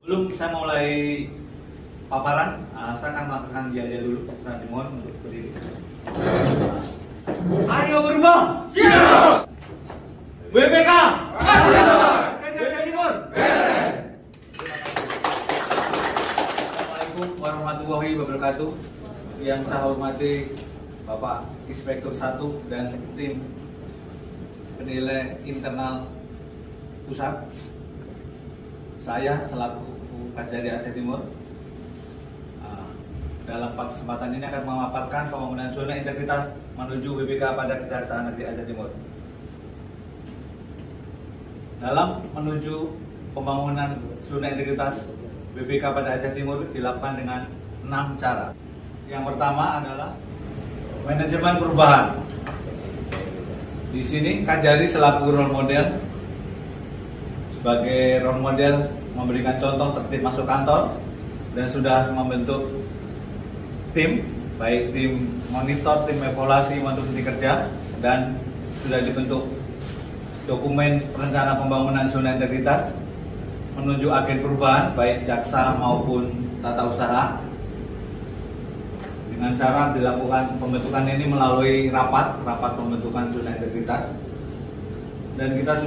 Sebelum saya mulai paparan, saya akan melakukan jaya dulu. Saya dimohon untuk berdiri. Ayo berubah! Siap! WPK! Kerja Timur! Assalamualaikum warahmatullahi wabarakatuh. Yang saya hormati Bapak Inspektur 1 dan tim penilai internal pusat. Saya selaku Kajari Aceh Timur dalam kesempatan ini akan memaparkan pembangunan zona integritas menuju WPK pada Kejaksaan Negeri Aceh Timur. Dalam menuju pembangunan zona integritas WPK pada Aceh Timur dilakukan dengan 6 cara. Yang pertama adalah manajemen perubahan. Di sini Kajari selaku role model, sebagai role model memberikan contoh tertib masuk kantor dan sudah membentuk tim, baik tim monitor, tim evaluasi maupun tim kerja, dan sudah dibentuk dokumen perencanaan pembangunan zona integritas menuju agen perubahan baik jaksa maupun tata usaha. Dengan cara dilakukan pembentukan ini melalui rapat pembentukan zona integritas, dan kita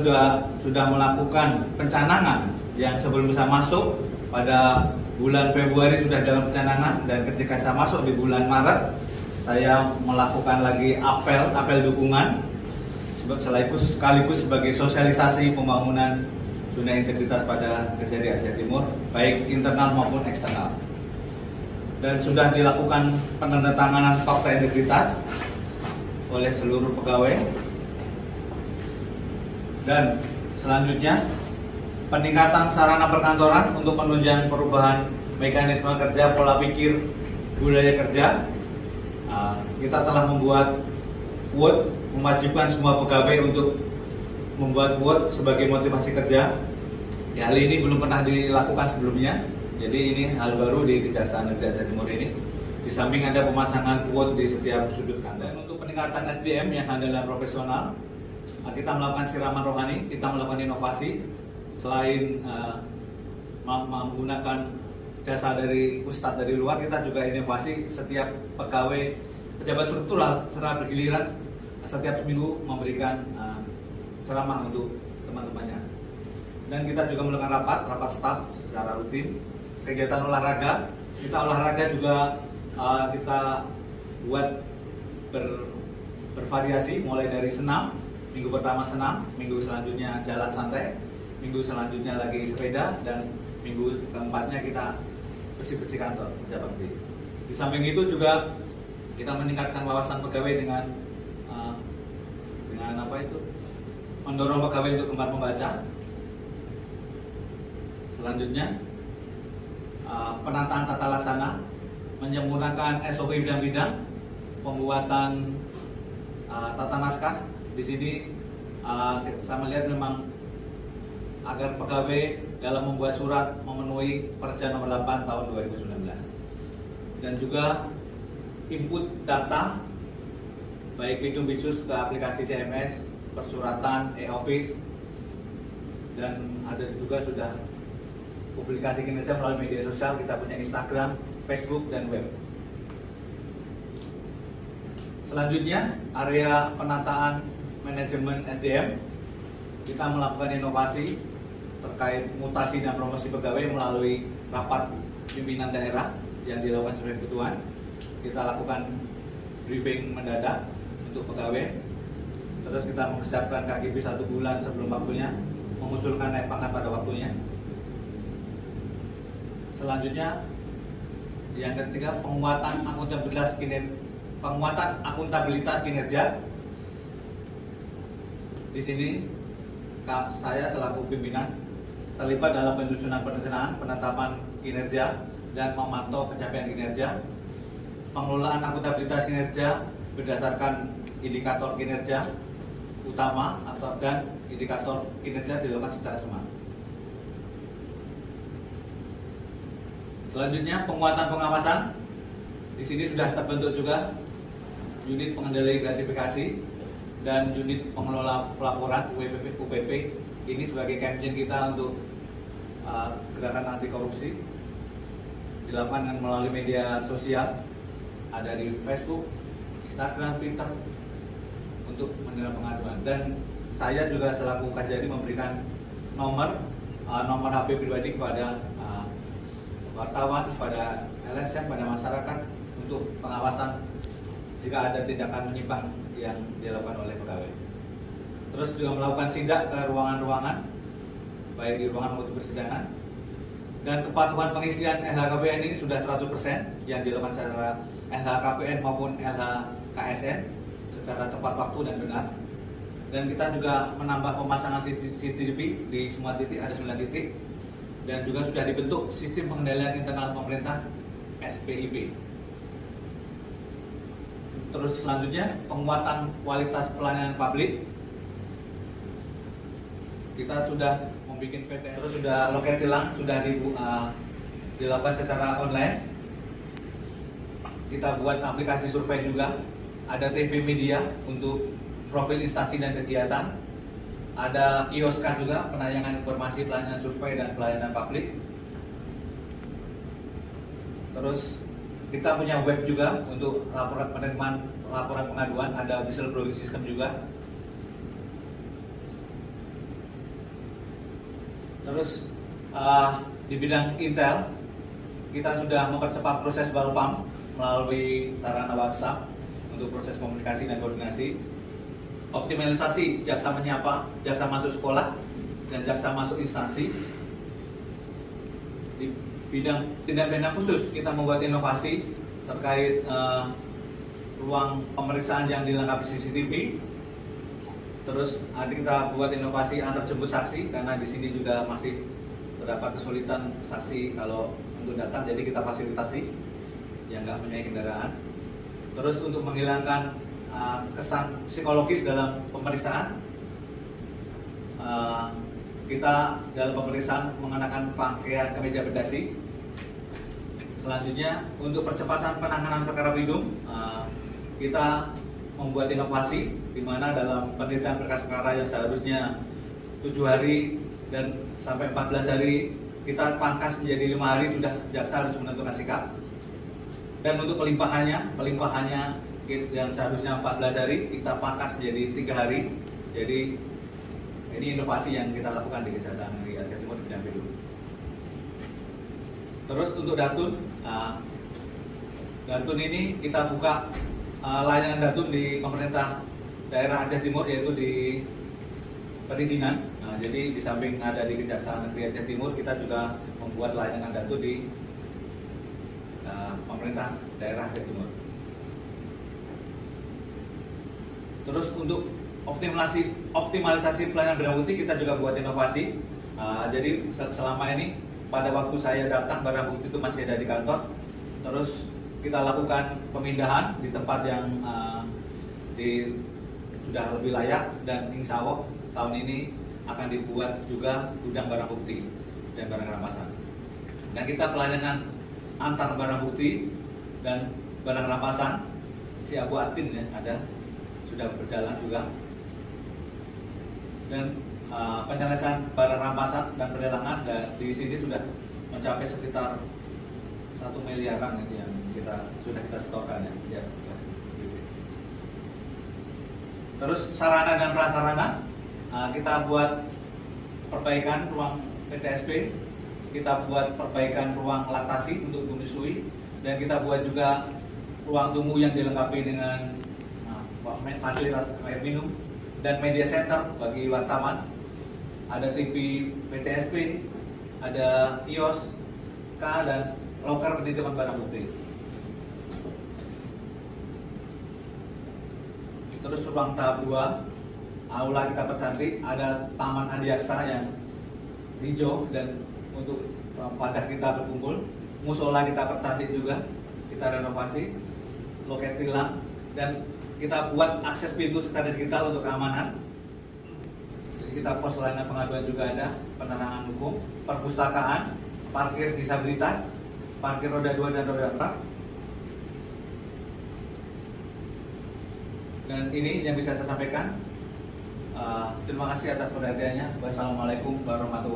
sudah melakukan pencanangan yang sebelum saya masuk pada bulan Februari sudah dalam pencanangan, dan ketika saya masuk di bulan Maret saya melakukan lagi apel dukungan sekaligus sebagai sosialisasi pembangunan zona integritas pada Kajari Aceh Timur baik internal maupun eksternal. Dan sudah dilakukan penandatanganan fakta integritas oleh seluruh pegawai. Dan selanjutnya peningkatan sarana perkantoran untuk penunjang perubahan mekanisme kerja, pola pikir, budaya kerja. Kita telah membuat quote, mewajibkan semua pegawai untuk membuat quote sebagai motivasi kerja. Ya, hal ini belum pernah dilakukan sebelumnya, jadi ini hal baru di Kejaksaan Negeri Aceh Timur ini. Di samping ada pemasangan quote di setiap sudut kantor. Dan untuk peningkatan SDM yang handal dan profesional, kita melakukan siraman rohani, kita melakukan inovasi. Selain menggunakan jasa dari ustadz dari luar, kita juga inovasi. Setiap pegawai pejabat struktural secara bergiliran setiap minggu memberikan ceramah untuk teman-temannya. Dan kita juga melakukan rapat staf secara rutin. Kegiatan olahraga, juga kita buat bervariasi, mulai dari senam. Minggu pertama senam, minggu selanjutnya jalan santai, minggu selanjutnya lagi sepeda, dan minggu keempatnya kita bersih-bersih kantor, kerja bakti. Di samping itu juga kita meningkatkan wawasan pegawai dengan mendorong pegawai untuk gemar membaca. Selanjutnya penataan tata laksana, menyempurnakan SOP bidang-bidang, pembuatan tata naskah. Di sini saya melihat memang agar pegawai dalam membuat surat memenuhi Perja nomor 8 tahun 2019. Dan juga input data baik bidung bisus ke aplikasi CMS, persuratan, e-office, dan ada juga sudah publikasi kinerja melalui media sosial. Kita punya Instagram, Facebook, dan web. Selanjutnya area penataan manajemen SDM, kita melakukan inovasi terkait mutasi dan promosi pegawai melalui rapat pimpinan daerah yang dilakukan sesuai kebutuhan. Kita lakukan briefing mendadak untuk pegawai. Terus kita mempersiapkan KGB 1 bulan sebelum waktunya, mengusulkan naik pangkat pada waktunya. Selanjutnya yang ketiga, penguatan akuntabilitas kinerja. Di sini saya selaku pimpinan terlibat dalam penyusunan perencanaan, penetapan kinerja, dan memantau pencapaian kinerja. Pengelolaan akuntabilitas kinerja berdasarkan indikator kinerja utama dan indikator kinerja dilakukan secara semak. Selanjutnya penguatan pengawasan. Di sini sudah terbentuk juga unit pengendali gratifikasi dan unit pengelola pelaporan UPP. Ini sebagai campaign kita untuk gerakan anti korupsi dilakukan melalui media sosial, ada di Facebook, Instagram, Twitter untuk menerima pengaduan. Dan saya juga selaku Kajari memberikan nomor HP pribadi kepada wartawan, kepada LSM, pada masyarakat untuk pengawasan jika ada tindakan menyimpang yang dilakukan oleh pegawai. Terus juga melakukan sidak ke ruangan-ruangan, baik di ruangan maupun persidangan. Dan kepatuhan pengisian LHKPN ini sudah 100% yang dilakukan secara LHKPN maupun LHKSN secara tepat waktu dan benar. Dan kita juga menambah pemasangan CCTV di semua titik, ada 9 titik. Dan juga sudah dibentuk sistem pengendalian internal pemerintah SPIP. Terus selanjutnya penguatan kualitas pelayanan publik. Kita sudah membuat PT, terus sudah loket tilang sudah dilakukan secara online. Kita buat aplikasi survei juga, ada TV media untuk profil instansi dan kegiatan, ada kioska juga penayangan informasi pelayanan survei dan pelayanan publik. Terus kita punya web juga untuk laporan penerimaan laporan pengaduan, ada whistleblowing system juga. Terus di bidang Intel kita sudah mempercepat proses balpam melalui sarana WhatsApp untuk proses komunikasi dan koordinasi, optimalisasi jaksa menyapa, jaksa masuk sekolah dan jaksa masuk instansi. Di bidang tindak pidana khusus kita membuat inovasi terkait ruang pemeriksaan yang dilengkapi CCTV. Terus nanti kita buat inovasi antar jemput saksi karena di sini juga masih terdapat kesulitan saksi kalau untuk datang, jadi kita fasilitasi yang nggak punya kendaraan. Terus untuk menghilangkan kesan psikologis dalam pemeriksaan, kita dalam pemeriksaan mengenakan pakaian kemeja berdasi. Selanjutnya untuk percepatan penanganan perkara bidung, kita membuat inovasi di mana dalam penelitian perkara yang seharusnya 7 hari dan sampai 14 hari kita pangkas menjadi 5 hari, sudah jaksa harus menentukan sikap. Dan untuk pelimpahannya yang seharusnya 14 hari kita pangkas menjadi 3 hari. Jadi ini inovasi yang kita lakukan di Kejaksaan Negeri Aceh Timur bidang bidung. Terus untuk Datun ini kita buka layanan Datun di pemerintah daerah Aceh Timur, yaitu di perizinan. Jadi di samping ada di Kejaksaan Negeri Aceh Timur, kita juga membuat layanan Datun di pemerintah daerah Aceh Timur. Terus untuk optimalisasi pelayanan barang bukti kita juga buat inovasi. Jadi selama ini pada waktu saya datang barang bukti itu masih ada di kantor. Terus kita lakukan pemindahan di tempat yang sudah lebih layak, dan insya Allah tahun ini akan dibuat juga gudang barang bukti dan barang rampasan. Dan kita pelayanan antar barang bukti dan barang rampasan, si Abu Atin ya ada, sudah berjalan juga. Dan penyelesaian barang rampasan dan pelelangan di sini sudah mencapai sekitar 1 miliaran yang sudah kita setorkan ya. Terus sarana dan prasarana, kita buat perbaikan ruang PTSP, kita buat perbaikan ruang laktasi untuk menyusui, dan kita buat juga ruang tunggu yang dilengkapi dengan fasilitas air minum dan media center bagi wartawan. Ada TV PTSP, ada kios, dan loker penitipan barang bukti. Terus ruang tahap 2, aula kita percantik, ada taman adiaksa yang hijau dan untuk wadah kita berkumpul. Musola kita percantik juga, kita renovasi, loket tilang, dan kita buat akses pintu secara digital untuk keamanan. Jadi kita pos layanan pengaduan juga ada, penerangan hukum, perpustakaan, parkir disabilitas, parkir roda 2 dan roda 4. Dan ini yang bisa saya sampaikan. Terima kasih atas perhatiannya. Wassalamualaikum warahmatullahi wabarakatuh.